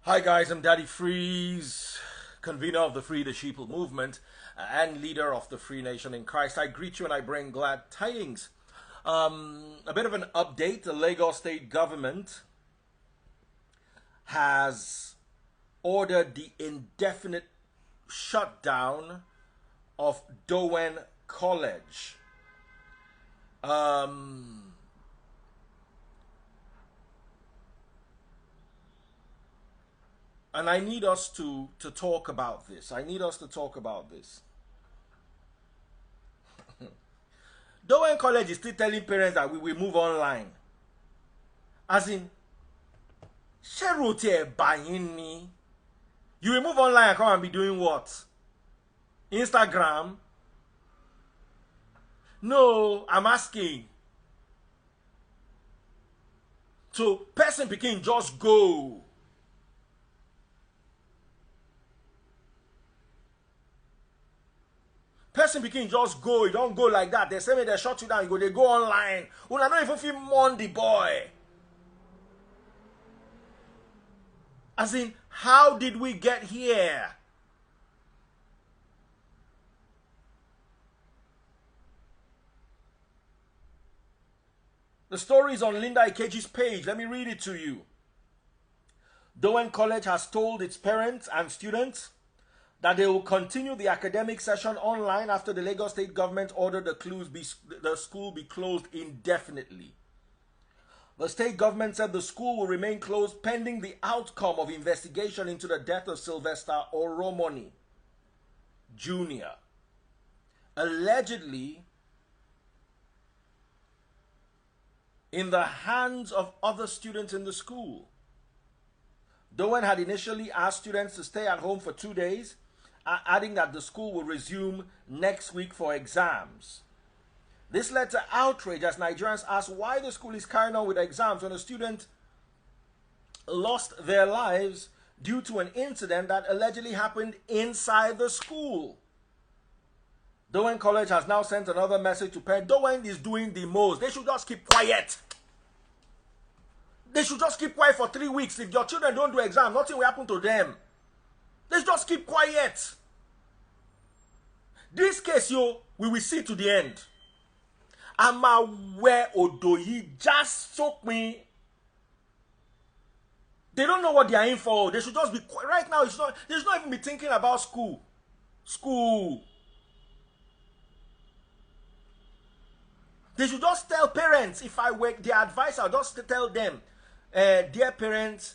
Hi guys, I'm Daddy Freeze, convener of the Free the Sheeple movement and leader of the Free Nation in Christ. I greet you and I bring glad tidings. A bit of an update. The Lagos state government has ordered the indefinite shutdown of Dowen College. And I need us to talk about this. I need us to talk about this. Dowen College is still telling parents that we will move online. As in, Sherote Bayini. You will move online and come and be doing what? Instagram? No, I'm asking. So, person picking just go. Person begin just go, you don't go like that. They say me they shut you down, you go, they go online. Una don't even feel mourn the boy. As in, how did we get here? The story is on Linda Ikeji's page. Let me read it to you. Dowen College has told its parents and students that they will continue the academic session online after the Lagos state government ordered the school be closed indefinitely. The state government said the school will remain closed pending the outcome of investigation into the death of Sylvester Oromoni Jr., allegedly in the hands of other students in the school. Dowen had initially asked students to stay at home for 2 days, adding that the school will resume next week for exams. This led to outrage as Nigerians asked why the school is carrying on with exams when a student lost their lives due to an incident that allegedly happened inside the school. Dowen College has now sent another message to parents. Dowen is doing the most. They should just keep quiet. They should just keep quiet for 3 weeks. If your children don't do exam, nothing will happen to them. Let's just keep quiet. This case, we will see to the end. I'm aware Odoyi just soak me. They don't know what they are in for. They should just be quiet. Right now, they should not even be thinking about school. They should just tell parents. If I were their advisor, I'll just tell them, dear parents,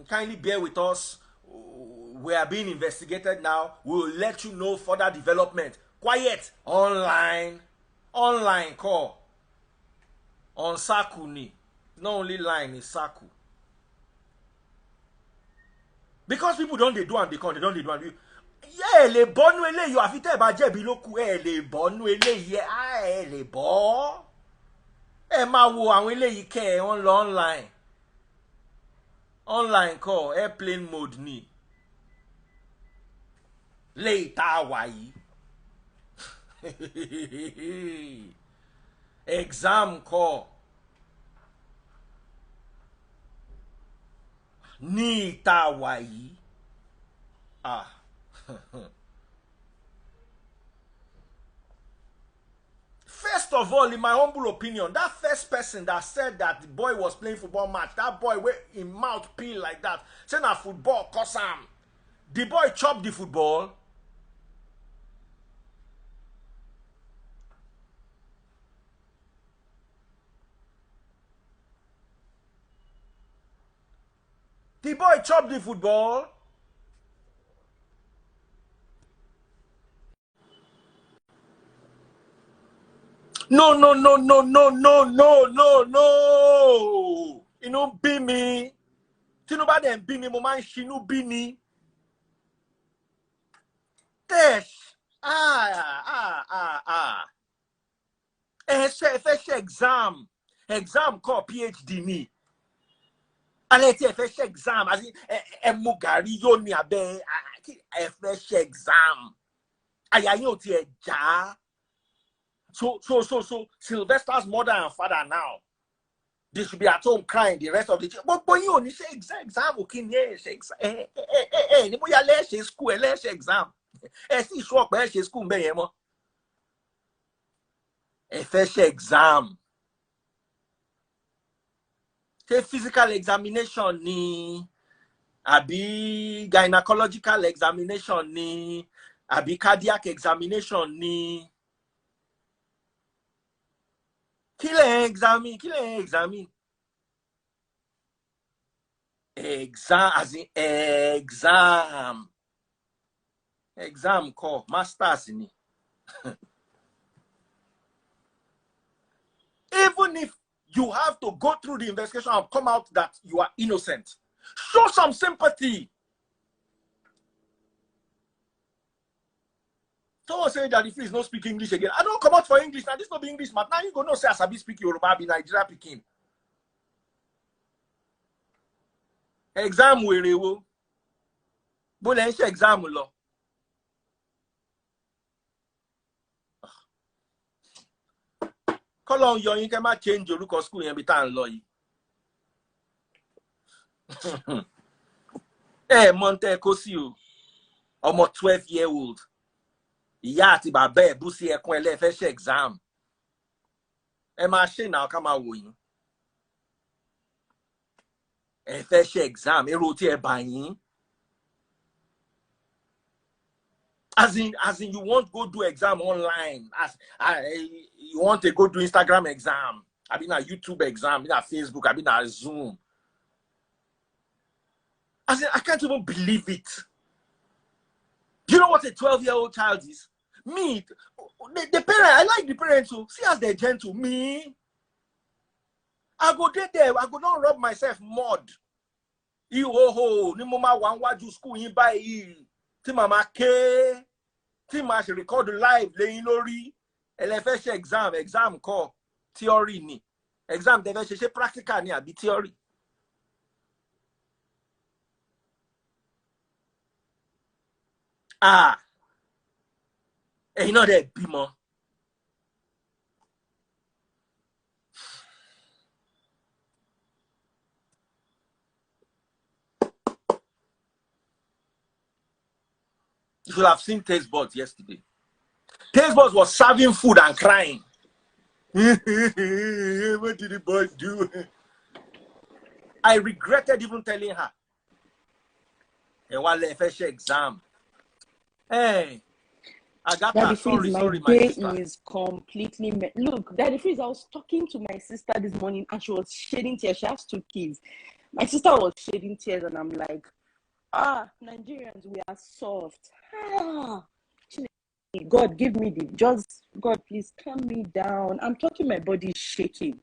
kindly bear with us. We are being investigated now. We will let you know further development. Quiet. Online call. On Saku ni. Not only line is Saku. Because people don't they do and they come, they don't they do and they. Yeah, le bonu ele you afite ba jebi loku le bonu ele ye le bo. Ma wo àwọn eléyìí ke wọ́n lọ online. Online call, airplane mode ni. Later why? Exam call. Ni ta why? First of all, in my humble opinion, that first person that said that the boy was playing football match, that boy with his mouth peel like that, saying that football cause him. The boy chopped the football. The boy chopped the football. No. Inú bí mi. Tínú bá dẹ̀ ń bí mi, mo máa ń ṣinú bí ni. Tesh. Ẹ fẹ́ ṣe exam. Exam kọ́ PhD ni. Alẹ́ tí ẹ fẹ́ ṣe exam. As in, ẹ mú gàrí yóò ní abẹ́ ẹ fẹ́ ṣe exam. Àyà yín ò tiẹ̀ já. So, Sylvester's mother and father now. They should be at home crying the rest of the day. But you only say exam, okay, yes, exam. Ni mo ya let's school, let's exam. See shop, let's school, be yemo. First exam. Say physical examination ni, abi gynecological examination ni, abi cardiac examination ni. Kile examine. Exam, as in exam. Exam call, masters ni. Even if you have to go through the investigation and come out that you are innocent, show some sympathy. Someone say that if he's not speak English again, I don't come out for English. Now this not be English, but now you go no say as I be speak Yoruba, be Nigeria picking. Exam werewo. Bo le nse exam lo. Call on your you can change your look of school and be tan lo yi. Monte Kosi o. Ọmọ 12-year-old. Ìyá àti bàbá ẹ̀ bú sí ẹkún ẹlẹ́ fẹ́ ṣe exam. Ẹ máa ṣe náà ká máa wò yín. Ẹ fẹ́ ṣe exam, èrò tí ẹ bá yín. As in, you want to go do exam online. You want to go do Instagram exam. I mean, a YouTube exam. I mean, a Facebook. I mean, a Zoom. As in, I can't even believe it. You know what a 12-year-old child is? Me, the parent. I like the parents too. See as they're gentle. Me, I go there. I go not rub myself mud. Ho, ni mama wan waju school yin by ti mama ke. Tí ma ṣe record live lẹ́yìn lórí ẹlẹ́fẹ́ ṣe exam kọ́ theory ni exam tẹ́ fẹ́ ṣe practical ni àbí theory. Ẹ̀yin náà dẹ̀ bímọ. You should have seen Taste Buds yesterday. Taste Buds was serving food and crying. What did the boys do? I regretted even telling her. And while they finish exam. Hey, I got Daddy that. Sorry, my day is completely look, Daddy Freeze, I was talking to my sister this morning and she was shedding tears. She has 2 kids. My sister was shedding tears and I'm like, Nigerians, we are soft. God, give me God, please calm me down. I'm talking, my body is shaking.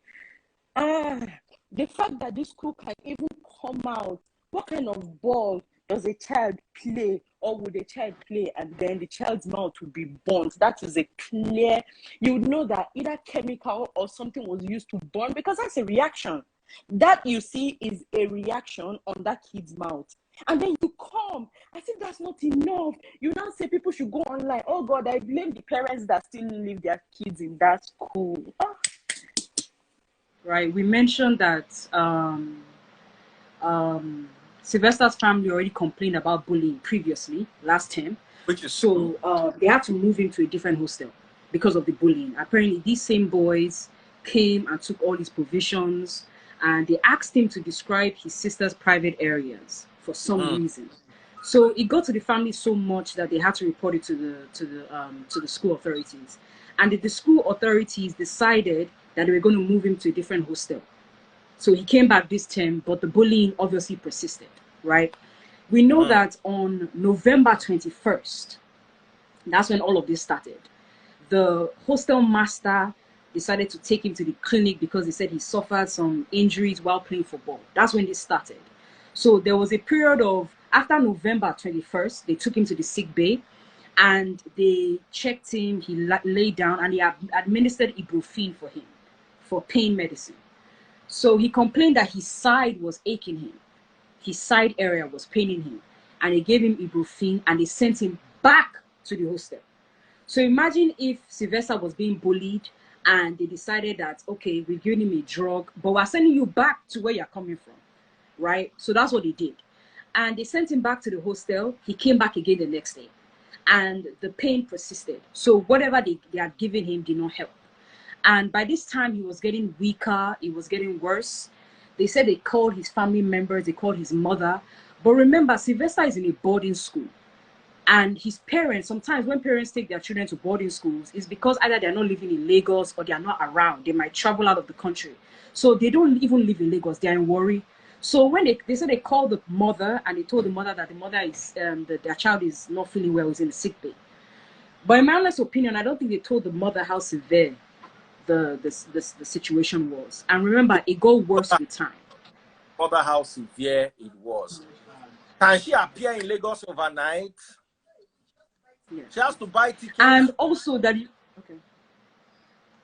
The fact that this school can even come out, what kind of ball does a child play, or would a child play and then the child's mouth would be burnt? That is a clear, you would know that either chemical or something was used to burn, because that's a reaction. That you see is a reaction on that kid's mouth. And then you come. I think that's not enough. You now say people should go online. Oh God, I blame the parents that still leave their kids in that school. Right. We mentioned that Sylvester's family already complained about bullying previously, last term. Which is so they had to move him to a different hostel because of the bullying. Apparently, these same boys came and took all his provisions, and they asked him to describe his sister's private areas for some reason. So it got to the family so much that they had to report it to the school authorities, and the school authorities decided that they were going to move him to a different hostel. So he came back this term, but the bullying obviously persisted, right? We know that on November 21st, that's when all of this started. The hostel master decided to take him to the clinic because he said he suffered some injuries while playing football. That's when this started. So there was a period of, after November 21st, they took him to the sick bay and they checked him, he lay down, and they administered ibuprofen for him for pain medicine. So he complained that his side was aching him. His side area was paining him. And they gave him ibuprofen and they sent him back to the hostel. So imagine if Sylvester was being bullied and they decided that, okay, we're giving him a drug, but we're sending you back to where you're coming from, right? So that's what they did. And they sent him back to the hostel. He came back again the next day, and the pain persisted. So whatever they had given him did not help. And by this time, he was getting weaker. It was getting worse. They said they called his family members. They called his mother. But remember, Sylvester is in a boarding school. And his parents, sometimes when parents take their children to boarding schools, it's because either they're not living in Lagos or they're not around. They might travel out of the country. So they don't even live in Lagos. They're in worry. So when they said they called the mother and they told the mother that the mother is, that their child is not feeling well, is in the sick bay. But in my honest opinion, I don't think they told the mother how severe the situation was. And remember, it got worse with time. Mother, how severe it was. Can she appear in Lagos overnight? Yes. She has to buy tickets. And also that, okay.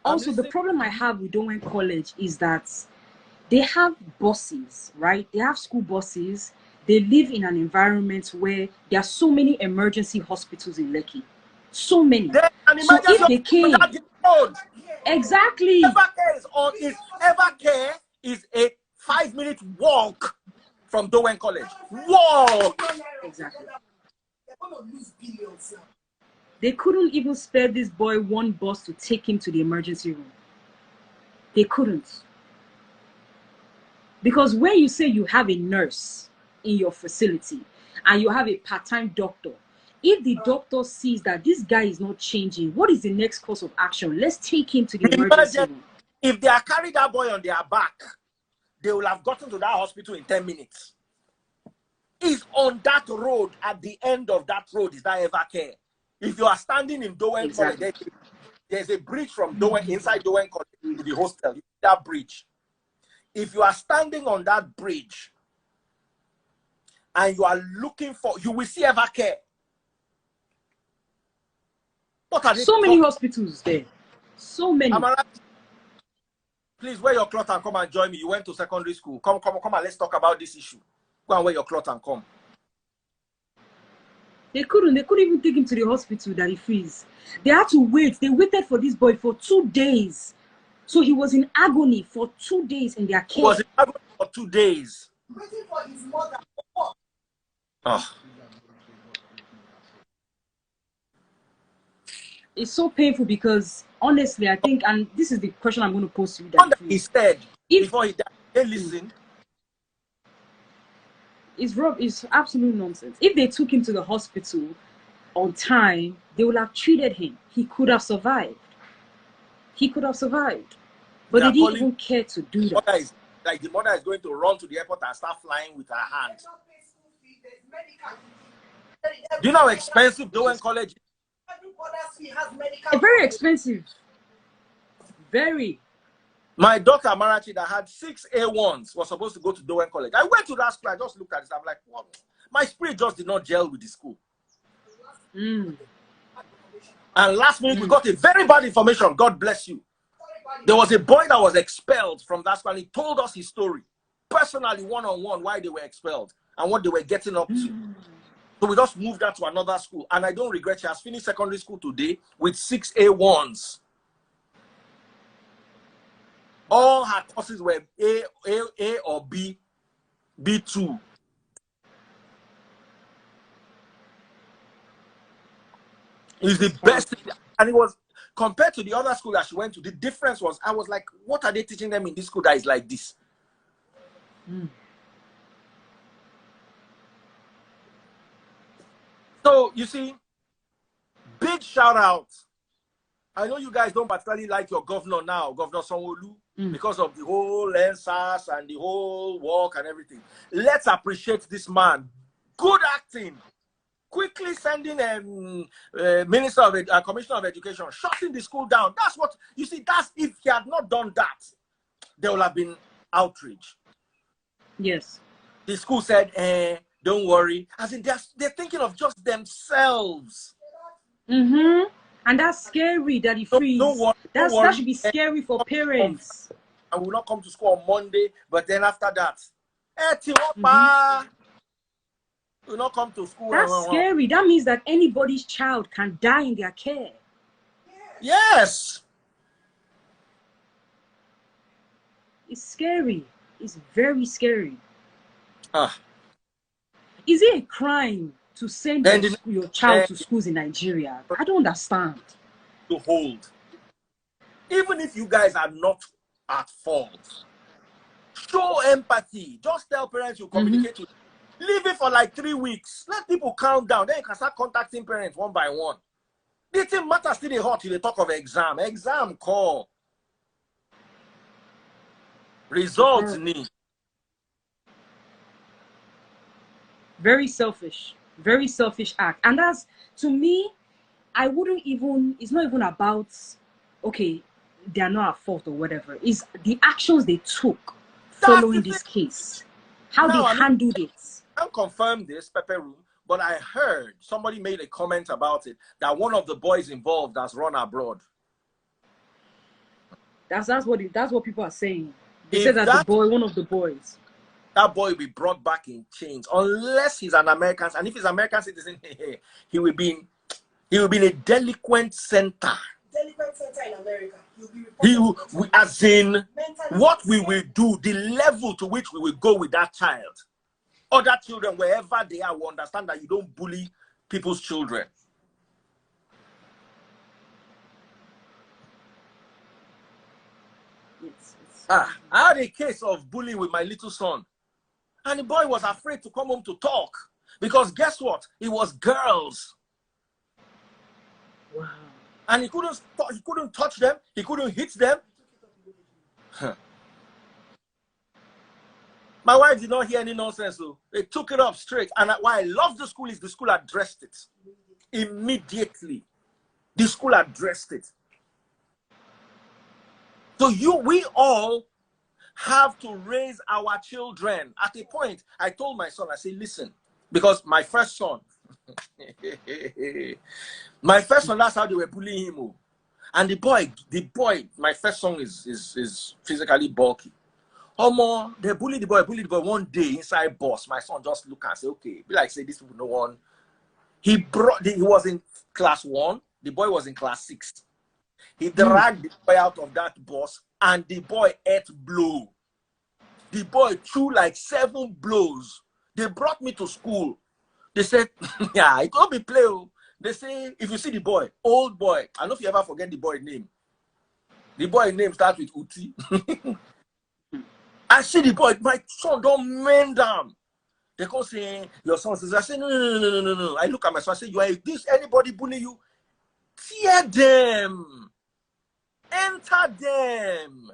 Also, the problem I have with Dowen College is that they have buses, right? They have school buses. They live in an environment where there are so many emergency hospitals in Lekki. So many. So if they came, exactly. Evercare is a 5-minute walk from Dowen College. Walk. Exactly. They couldn't even spare this boy one bus to take him to the emergency room. They couldn't. Because when you say you have a nurse in your facility and you have a part-time doctor, if the doctor sees that this guy is not changing, what is the next course of action? Let's take him to the emergency room. If they are carrying that boy on their back, they will have gotten to that hospital in 10 minutes. Is on that road, at the end of that road, is that Evercare. If you are standing in Dowen College, there's a bridge from Dowen, inside Dowen College to the hostel. That bridge. If you are standing on that bridge and you are looking for, you will see Evercare. What are they so many hospitals there. So many. Please wear your cloth and come and join me. You went to secondary school. Come and let's talk about this issue. Go and wear your cloth and come. They couldn't even take him to the hospital that he freeze. They had to wait. They waited for this boy for 2 days. So he was in agony for 2 days in their care. He was in agony for 2 days. Waiting for his mother. Oh. It's so painful because honestly, I think, and this is the question I'm going to pose to you. That he said before he died, hey, listen. It's absolute nonsense. If they took him to the hospital on time, they would have treated him. He could have survived. He could have survived. But they didn't even care to do that. The mother is going to run to the airport and start flying with her hand. Do you know how expensive Dowen College is? Very expensive. Very. My daughter Marachi that had 6 A1s was supposed to go to Dowen College. I went to that school. I just looked at it. I'm like, what? My spirit just did not gel with the school. And last minute, we got a very bad information. God bless you. There was a boy that was expelled from that school, and he told us his story personally, one-on-one, why they were expelled and what they were getting up to. So we just moved that to another school, and I don't regret. She has finished secondary school today with 6 A1s. All her courses were A or B, B2. It's the best, and it was compared to the other school that she went to. The difference was, I was like, what are they teaching them in this school that is like this? So you see, big shout out. I know you guys don't particularly like your governor now, Governor Sanwo-Olu, because of the whole NSAS and the whole work and everything. Let's appreciate this man. Good acting. Quickly sending a commissioner of education, shutting the school down. That's what, you see, that's, if he had not done that, there would have been outrage. Yes. The school said, don't worry. As in, they're thinking of just themselves. And that's scary that he frees. That should be scary for parents. I will not come to school on Monday, but then after that, will not come to school. That's scary. That means that anybody's child can die in their care. Yes. It's scary. It's very scary. Ah. Is it a crime to send Then your child to schools in Nigeria? I don't understand. To hold. Even if you guys are not at fault, show empathy. Just tell parents you communicate with. Leave it for like 3 weeks. Let people calm down. Then you can start contacting parents one by one. The thing matters still they hot till they talk of exam. Exam call. Results need. Very selfish act. And that's, to me, I wouldn't even, it's not even about, okay, they are not at fault or whatever. It's the actions they took following this case, how they handled it. I can't confirm this, Pepe Room, but I heard somebody made a comment about it, that one of the boys involved has run abroad. That's what people are saying. They said that the boy, one of the boys, that boy will be brought back in chains unless he's an American, and if he's an American citizen, he will be in a delinquent center. Delinquent center in America. As in what we will do, the level to which we will go with that child. Other children, wherever they are, will understand that you don't bully people's children. I had a case of bullying with my little son. And the boy was afraid to come home to talk. Because guess what? It was girls. Wow. And he couldn't touch them. He couldn't hit them. My wife did not hear any nonsense. So they took it up straight. And why I love the school is the school addressed it. Immediately. The school addressed it. So we all have to raise our children. At a point, I told my son, I said, listen, because my first son, that's how they were bullying him. And the boy, my first son is physically bulky. They bully the boy one day inside bus. My son just look and say, okay, be like, say, this people no one. He was in class 1, the boy was in class 6. He dragged the boy out of that bus and the boy ate blow. The boy threw like 7 blows. They brought me to school. They said, yeah, it can't be play. They say, if you see the boy, old boy, I don't know if you ever forget the boy name. The boy name starts with Uti. I see the boy, my son don't mend them. They come say, your son says, I say, no. I look at my son, I say, this anybody bully you? Tear them. Enter them.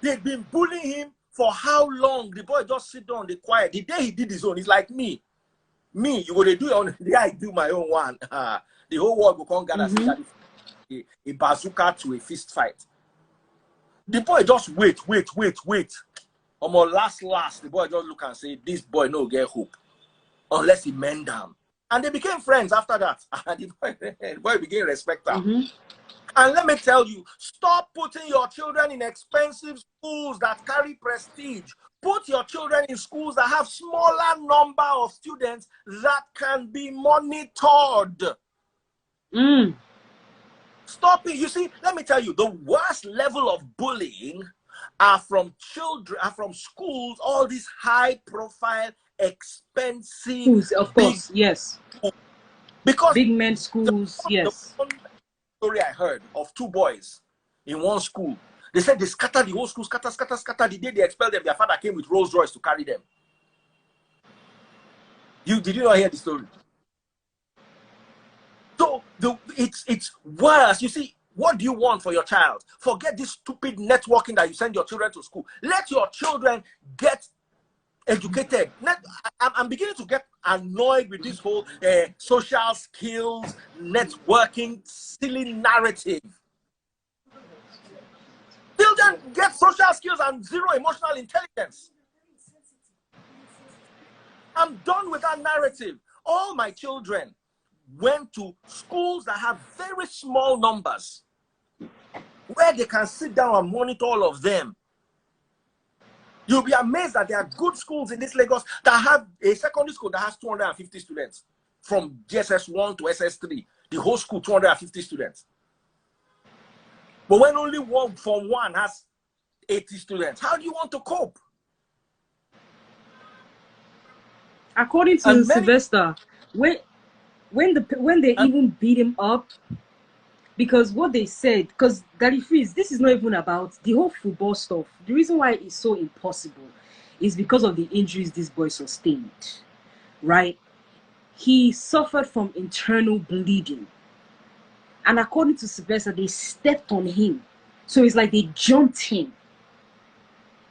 They've been bullying him for how long? The boy just sit down, they quiet. The day he did his own, it's like me. You go to do it on the day I do my own one. The whole world will come gather a bazooka to a fist fight. The boy just wait. Last, the boy just look and say, this boy no get hope. Unless he mend them. And they became friends after that. And the boy began to respect them. And let me tell you, stop putting your children in expensive schools that carry prestige. Put your children in schools that have smaller number of students that can be monitored. Stop it. You see, let me tell you, the worst level of bullying are from children, are from schools, all these high-profile, expensive schools, of course, yes. Because big men schools, yes. The story I heard of 2 boys in one school. They said they scattered the whole school, scatter. The day they expelled them, their father came with Rolls Royce to carry them. Did you not hear the story? So it's worse. You see, what do you want for your child? Forget this stupid networking that you send your children to school. Let your children get educated. I'm beginning to get annoyed with this whole social skills, networking, silly narrative. Children get social skills and 0 emotional intelligence. I'm done with that narrative. All my children went to schools that have very small numbers, where they can sit down and monitor all of them. You'll be amazed that there are good schools in this Lagos that have a secondary school that has 250 students. From GSS1 to SS3, the whole school, 250 students. But when only one from one has 80 students. How do you want to cope? According to And many, Sylvester, when they and even beat him up, because what they said, because Daddy Freeze, this is not even about the whole football stuff. The reason why it's so impossible is because of the injuries this boy sustained, right? He suffered from internal bleeding. And according to Sylvester, they stepped on him. So it's like they jumped him.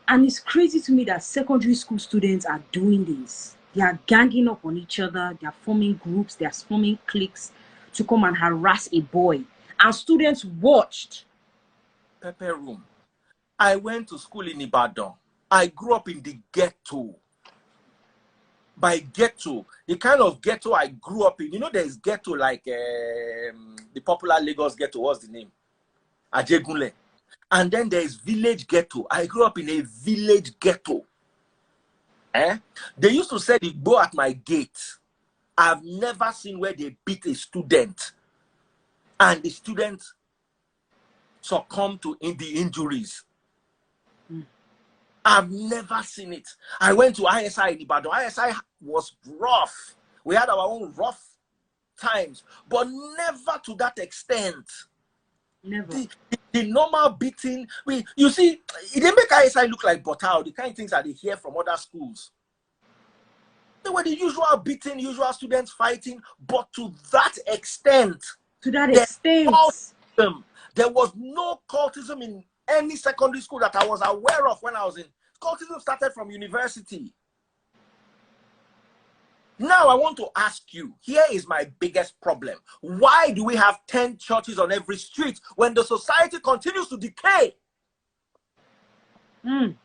And it's crazy to me that secondary school students are doing this. They are ganging up on each other. They are forming groups. They are forming cliques to come and harass a boy. And students watched. pepper room. I went to school in Ibadan. I grew up in the ghetto. By ghetto, the kind of ghetto I grew up in, you know, there's ghetto like the popular Lagos ghetto. What's the name? Ajegunle. And then there's village ghetto. I grew up in a village ghetto. They used to say the go at my gate. I've never seen where they beat a student and the student succumbed to the injuries. I've never seen it. I went to ISI in Ibadan. ISI was rough. We had our own rough times, but never to that extent. Never. The normal beating, you see, it didn't make ISI look like Botao, the kind of things that they hear from other schools. They were the usual beating, usual students fighting, but to that extent. To that extent. There was no cultism in any secondary school that I was aware of when I was in. Cultism started from university. Now I want to ask you, here is my biggest problem. Why do we have 10 churches on every street when the society continues to decay? And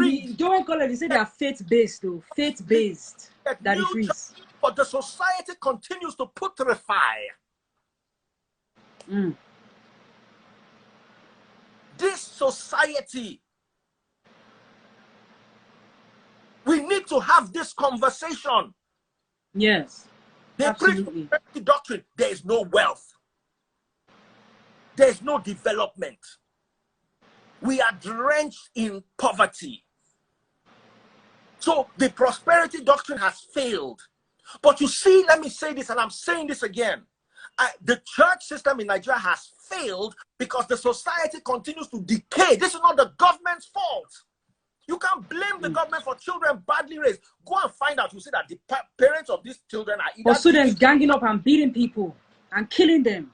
the Dowen College, they say they are faith-based though. Faith-based. That is free. But the society continues to putrefy. This society, we need to have this conversation. Yes. They preach the doctrine. There is no wealth. There is no development. We are drenched in poverty. So the prosperity doctrine has failed. But you see, let me say this, and I'm saying this again. The church system in Nigeria has failed because the society continues to decay. This is not the government's fault. You can't blame the government for children badly raised. Go and find out. You see that the parents of these children are either... Or students ganging up and beating people and killing them.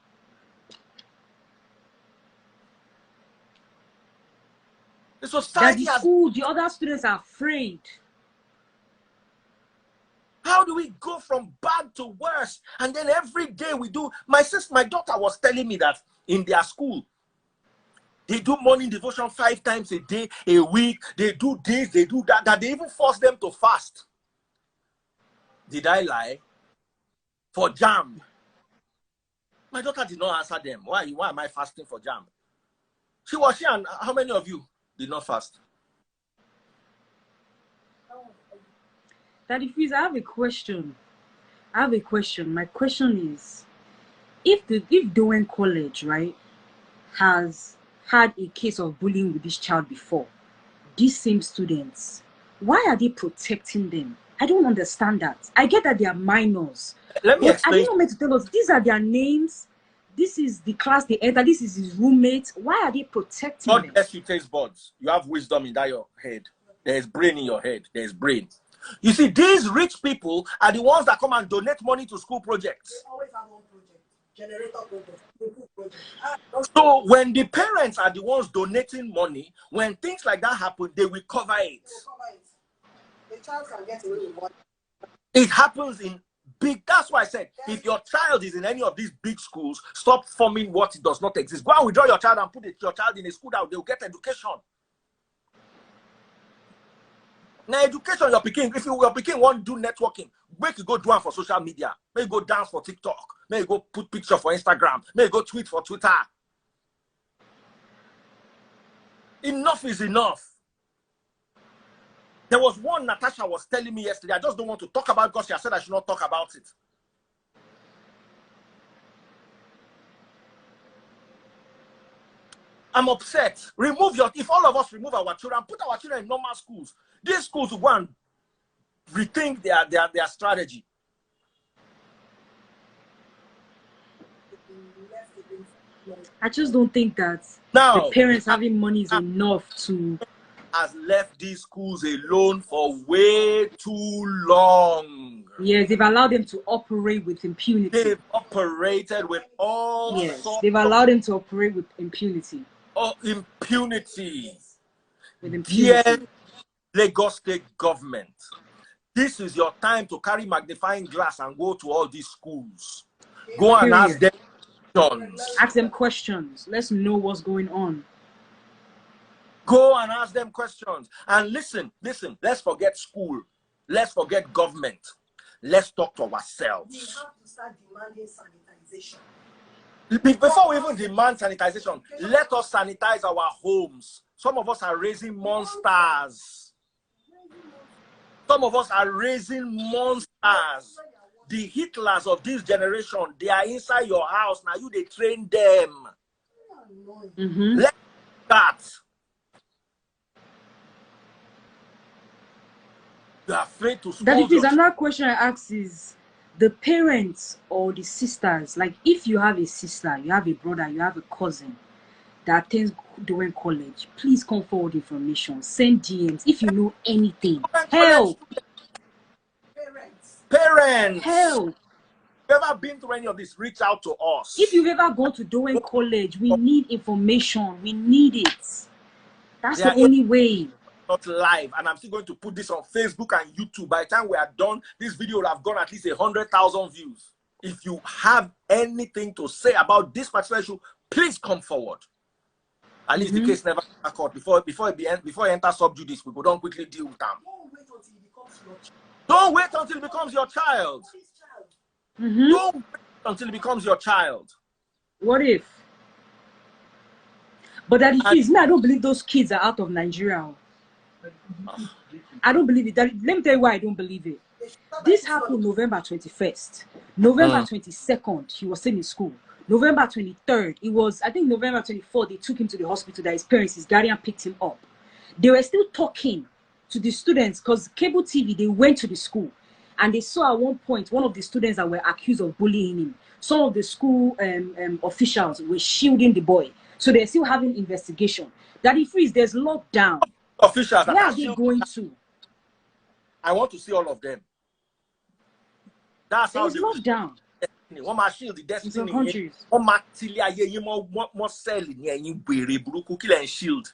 The society that the school, the other students are afraid. How do we go from bad to worse? And then every day we do. My daughter was telling me that in their school, they do morning devotion 5 times a day, a week. They do this, they do that. That they even force them to fast. Did I lie? For jam. My daughter did not answer them. Why am I fasting for jam? She and how many of you did not fast? Daddy Freeze, I have a question. My question is, if Dowen College, right, has had a case of bullying with this child before, these same students, why are they protecting them? I don't understand that. I get that they are minors. Let me explain. Are they not meant to tell us these are their names? This is the class they enter. This is his roommate. Why are they protecting them? God bless you, taste buds. You have wisdom in that your head. There's brain in your head. There's brain. You see, these rich people are the ones that come and donate money to school projects. They always have one project. Generator project. So when the parents are the ones donating money, when things like that happen, they will cover it. The child can get away with what? It happens in big. That's why I said, if your child is in any of these big schools, stop forming what does not exist. Go and withdraw your child and put your child in a school that they'll get education. Now, education, your picking, if your picking want to do networking, make you go do one for social media. May you go dance for TikTok. May you go put picture for Instagram. May you go tweet for Twitter. Enough is enough. There was one Natasha was telling me yesterday. I just don't want to talk about it because she said I should not talk about it. I'm upset. If all of us remove our children, put our children in normal schools, these schools will go and rethink their strategy. I just don't think that Now, the parents having money is enough to. Has left these schools alone for way too long. Yes, they've allowed them to operate with impunity. They've operated with all sorts they've allowed them to operate with impunity. Impunity. With impunity. Dear Lagos State government, this is your time to carry magnifying glass and go to all these schools. Go and ask them questions. Ask them questions. Let's know what's going on. Go and ask them questions. And listen, let's forget school. Let's forget government. Let's talk to ourselves. We have to start demanding sanitization. Before we even demand sanitization, let us sanitize our homes. Some of us are raising monsters. Some of us are raising monsters. The Hitlers of this generation, they are inside your house. Now they train them. Let's start. You're afraid to Daddy, please, another question I ask is the parents or the sisters, like if you have a sister, you have a brother, you have a cousin that attends Dowen College, please come forward information, send DMs if you know anything. Help! Parents! Help! If you've ever been through any of this, reach out to us. If you've ever gone to Dowen College, we need information. We need it. That's the only way. Not live, and I'm still going to put this on Facebook and YouTube. By the time we are done, this video will have gone at least 100,000 views. If you have anything to say about this particular issue, please come forward. At least the case never court before it enters sub judice. We don't quickly deal with them. Don't wait until it becomes your child. Don't wait until it becomes your child. What if? But that is me. I don't believe those kids are out of Nigeria. I don't believe it. Let me tell you why I don't believe it. This happened November 21st. November 22nd, he was still in school. November 23rd, it was, I think November 24th, they took him to the hospital that his parents, his guardian picked him up. They were still talking to the students because cable TV, they went to the school and they saw at one point, one of the students that were accused of bullying him. Some of the school officials were shielding the boy. So they're still having investigation. Daddy Freeze, there's lockdown. Officials, where are they going to? I want to see all of them. That's how they lockdown. One my shield the destiny. Countries. One my tilia you more sell in you kill and shield.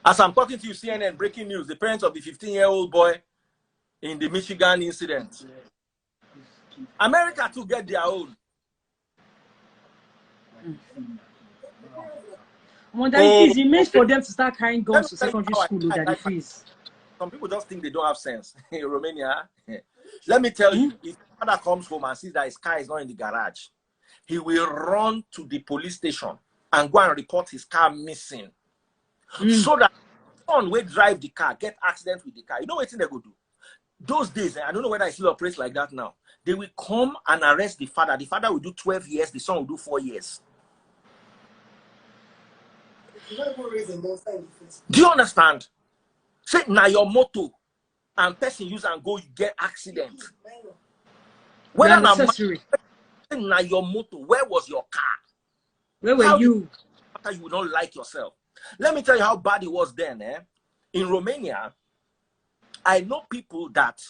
As I'm talking to you, CNN breaking news: the parents of the 15-year-old boy in the Michigan incident. America to get their own. It means for them to start carrying guns to secondary school. Daddy Freeze. Some people just think they don't have sense. In Romania, let me tell you, if father comes home and sees that his car is not in the garage, he will run to the police station and go and report his car missing. So that son will drive the car, get accident with the car. You know what they go do? Those days, I don't know whether I still operates like that now. They will come and arrest the father. The father will do 12 years, the son will do 4 years. Do you understand? Say now your motto and person use and go, you get accident. Whether now your motto, where was your car? Where were you? After you don't like yourself. Let me tell you how bad it was then. In Romania, I know people that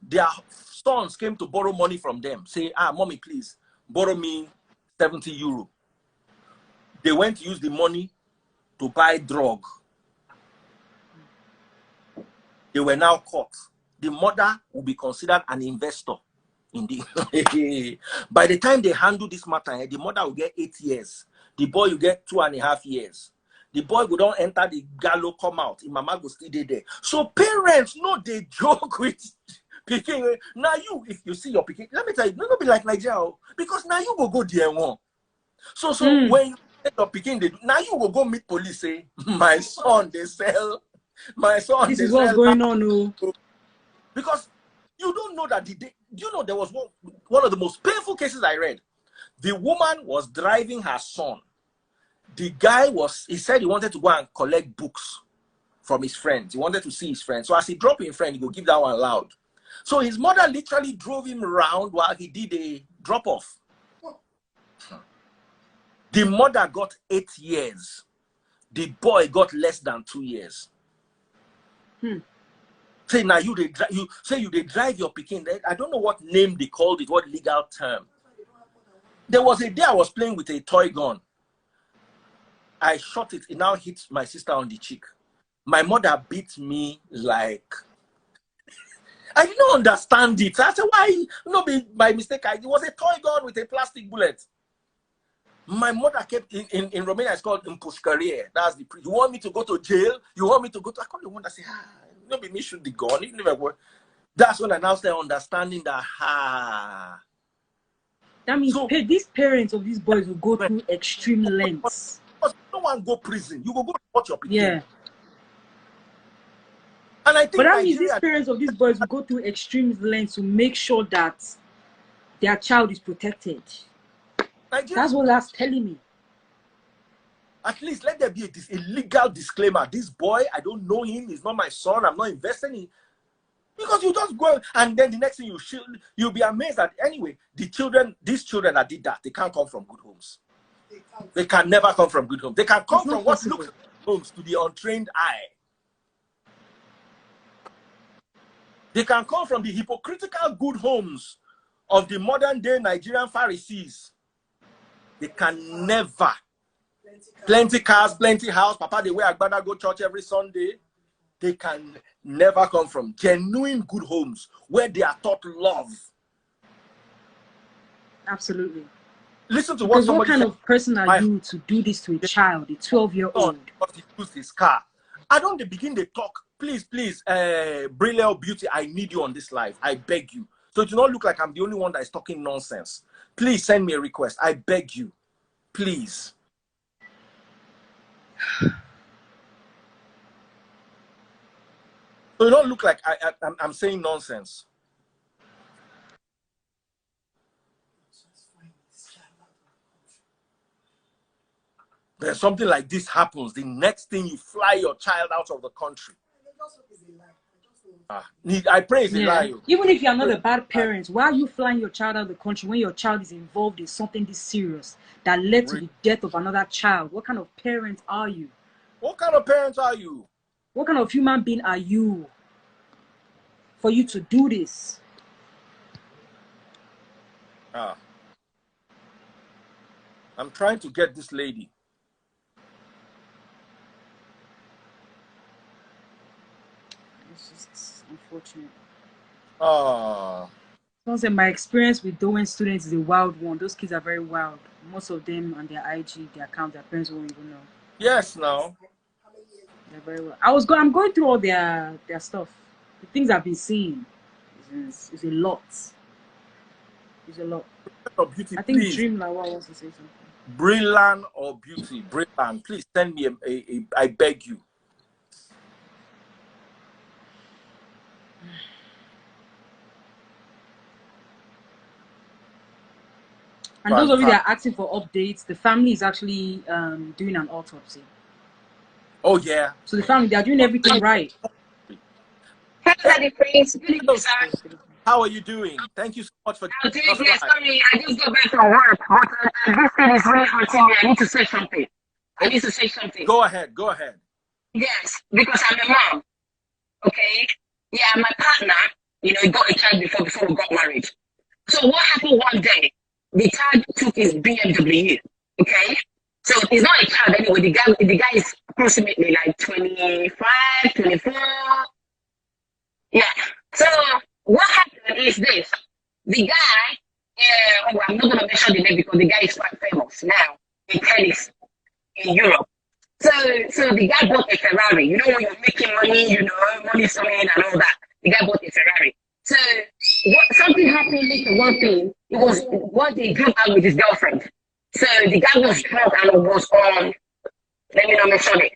their sons came to borrow money from them. Say, mommy, please borrow me 70 euro. They went to use the money to buy drug. They were now caught. The mother will be considered an investor in the by the time they handle this matter, the mother will get 8 years. The boy will get 2.5 years. The boy will don't enter the gallows, come out. In mama go stay there. So parents know they joke with picking. Now you, if you see your picking, let me tell you, not be like Nigeria, because now you will go there one. So when you get your picking, now you will go meet police. Say, my son, they sell. My son, this is what's going on. No. Because you don't know that you know there was one of the most painful cases I read. The woman was driving her son. The guy he said he wanted to go and collect books from his friends. He wanted to see his friends. So as he dropped his friend, he go give that one loud. So his mother literally drove him around while he did a drop-off. The mother got 8 years. The boy got less than 2 years. Say now you drive your Peking. I don't know what name they called it, what legal term. There was a day I was playing with a toy gun. I shot it. It now hit my sister on the cheek. My mother beat me like... I didn't understand it. I said, why? No, by mistake. It was a toy gun with a plastic bullet. My mother kept in Romania, it's called Impușcărie. That's the you want me to go to jail? You want me to go to... I called the one that said, no, be me shoot the gun. It never work. That's when I now start understanding that that means these parents of these boys will go through extreme lengths. No one go prison. You go report your people. Yeah. And I think but that means these parents of these boys will go through extreme lengths to make sure that their child is protected. That's what that's telling me. At least let there be a legal disclaimer. This boy, I don't know him. He's not my son. I'm not investing in. Because you just go and then the next thing you'll be amazed that anyway, these children that did that, they can't come from good homes. They can never come from good homes. They can come from what looks like homes to the untrained eye. They can come from the hypocritical good homes of the modern day Nigerian Pharisees. They can never. Plenty cars, plenty house. Papa, they wear agbada, go church every Sunday. They can never come from genuine good homes where they are taught love. Absolutely. Listen to what somebody what kind said. Of person are you to do this to a child, a 12-year-old? Because he used his car. I don't begin to talk. Please, Brilliant Beauty, I need you on this live. I beg you. So it do not look like I'm the only one that is talking nonsense. Please send me a request. I beg you. Please. So it don't look like I'm saying nonsense. Then something like this happens. The next thing you fly your child out of the country. I pray it's a lie. Even if you're not a bad parent, why are you flying your child out of the country when your child is involved in something this serious that led to the death of another child? What kind of parent are you? What kind of parents are you? What kind of human being are you for you to do this? I'm trying to get this lady. It's just unfortunate. Someone said my experience with Dowen students is a wild one. Those kids are very wild. Most of them on their IG, their account, their parents won't even know. Yes, no. They're very well. I'm going through all their stuff. The things I've been seeing is a lot. It's a lot. Beauty, I think please. Dream Lawa wants to say something. Brilliant or Beauty, Brilliant, please send me I beg you. And those of you that are asking for updates, the family is actually doing an autopsy. Oh yeah. So the family, they are doing everything right. How are you doing? Thank you so much for sorry, I just got back from work, but this thing is really hurting me. I need to say something. Go ahead. Yes, because I'm a mom. Okay? Yeah, my partner, he got a child before we got married. So what happened one day? The child took his BMW. Okay? So he's not a child anyway. The guy is approximately like 25, 24. Yeah. So what happened is this. The guy, I'm not going to mention the name because the guy is quite famous now in tennis in Europe. So the guy bought a Ferrari. You know, when you're making money, money's coming in and all that. The guy bought a Ferrari. So something happened later. One thing, it was one day he drove out with his girlfriend. So the guy was drunk and was on, let me not mention it.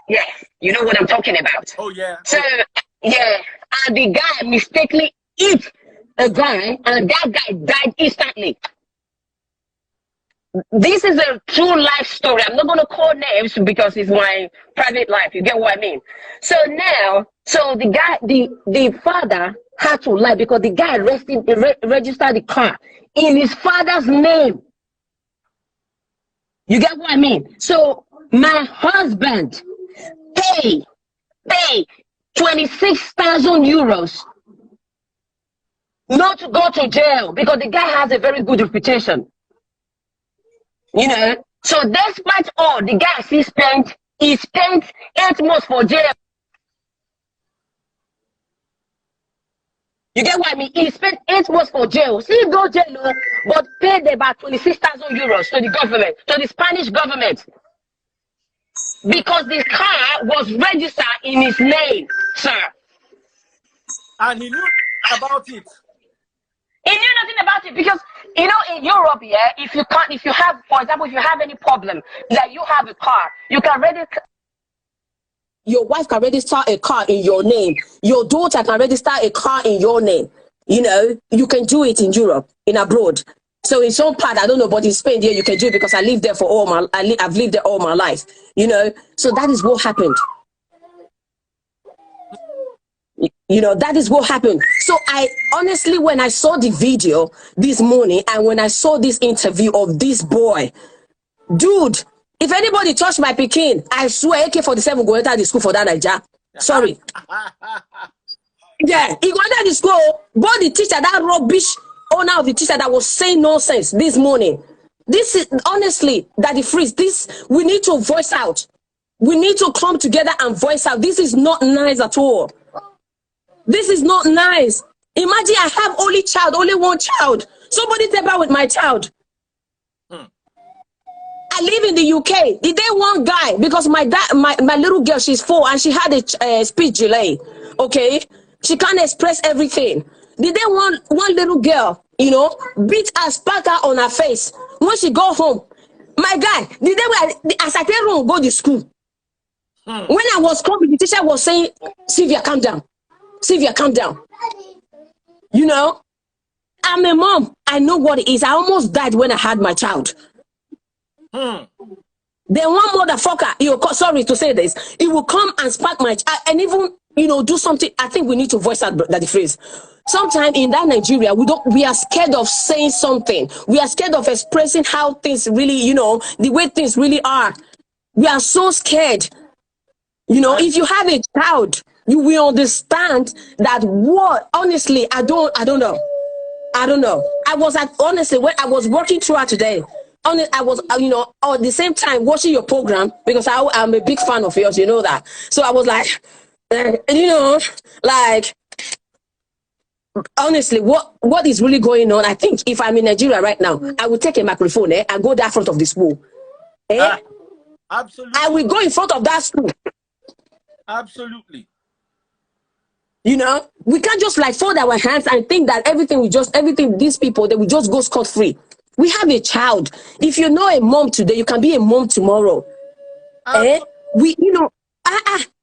Yeah, you know what I'm talking about. Oh yeah. So yeah, and the guy mistakenly hit a gun and that guy died instantly. this is a true life story. I'm not going to call names because it's my private life. You get what I mean? So now, so the guy, the father had to lie because the guy registered the car in his father's name. You get what I mean? So my husband pay 26,000 euros not to go to jail because the guy has a very good reputation. You know, so despite all the guy he spent 8 months for jail. You get what I mean? He spent 8 months for jail. See, go jail, but paid about 26,000 euros to the government, to the Spanish government, because the car was registered in his name, sir. And he knew about it. He knew nothing about it because, you know, in Europe, yeah, if you have, for example, if you have any problem, like you have a car, you can register. Your wife can register a car in your name. Your daughter can register a car in your name. You know, you can do it in Europe, in abroad. So in some part, I don't know, but in Spain, yeah, you can do it because I lived there for I've lived there all my life. You know, so that is what happened. You know, that is what happened. So I honestly, when I saw the video this morning and when I saw this interview of this boy, dude, if anybody touched my pikin, I swear AK-47 go enter the school for that Naija. Sorry. Yeah, he go enter the school, but the teacher, that rubbish owner of the teacher that was saying nonsense this morning. This is honestly, Daddy Freeze, this, we need to voice out. We need to come together and voice out. This is not nice at all. This is not nice. Imagine I have only one child. Somebody take back with my child. I live in the UK. Did they want guy? Because my little girl, she's 4 and she had a speech delay. Okay, she can't express everything. Did they want one little girl, you know, beat her, spat her on her face when she go home? My guy, did they? As I tell her go to school. When I was coming, the teacher was saying, "Sylvia, calm down. Sylvia, calm down." You know, I'm a mom. I know what it is. I almost died when I had my child. Then one motherfucker, sorry to say this, he will come and spark my child and even, you know, do something. I think we need to voice out that the phrase. Sometimes in that Nigeria, we are scared of saying something. We are scared of expressing how things really, you know, the way things really are. We are so scared. You know, if you have a child, you will understand that what, honestly, I don't know. Honestly, when I was working throughout today, I was, you know, at the same time watching your program because I'm a big fan of yours, you know that. So I was like, you know, like, honestly, what is really going on? I think if I'm in Nigeria right now, I will take a microphone and go down front of the school. Absolutely. I will go in front of that school. Absolutely. You know, we can't just like fold our hands and think that these people, they will just go scot-free. We have a child. If you know a mom today, you can be a mom tomorrow. You know,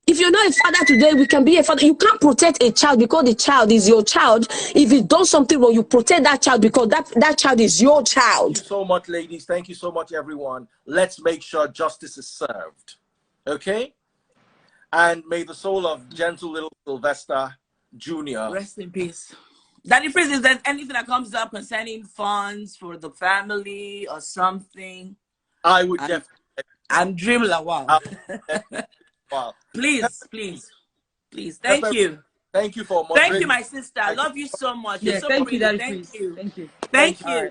if you know a father today, we can be a father. You can't protect a child because the child is your child. If it does something wrong, you protect that child because that child is your child. Thank you so much, ladies. Thank you so much, everyone. Let's make sure justice is served. Okay? And may the soul of gentle little Sylvester Jr. rest in peace. Daddy Freeze, is there anything that comes up concerning funds for the family or something? I would definitely. I'm Dream Lawal. Wow. Please. Thank you. Thank you for Thank you, my sister. I love you so much. Yeah, You're so thank you, pretty. Daddy Freeze. Thank you. Thank you.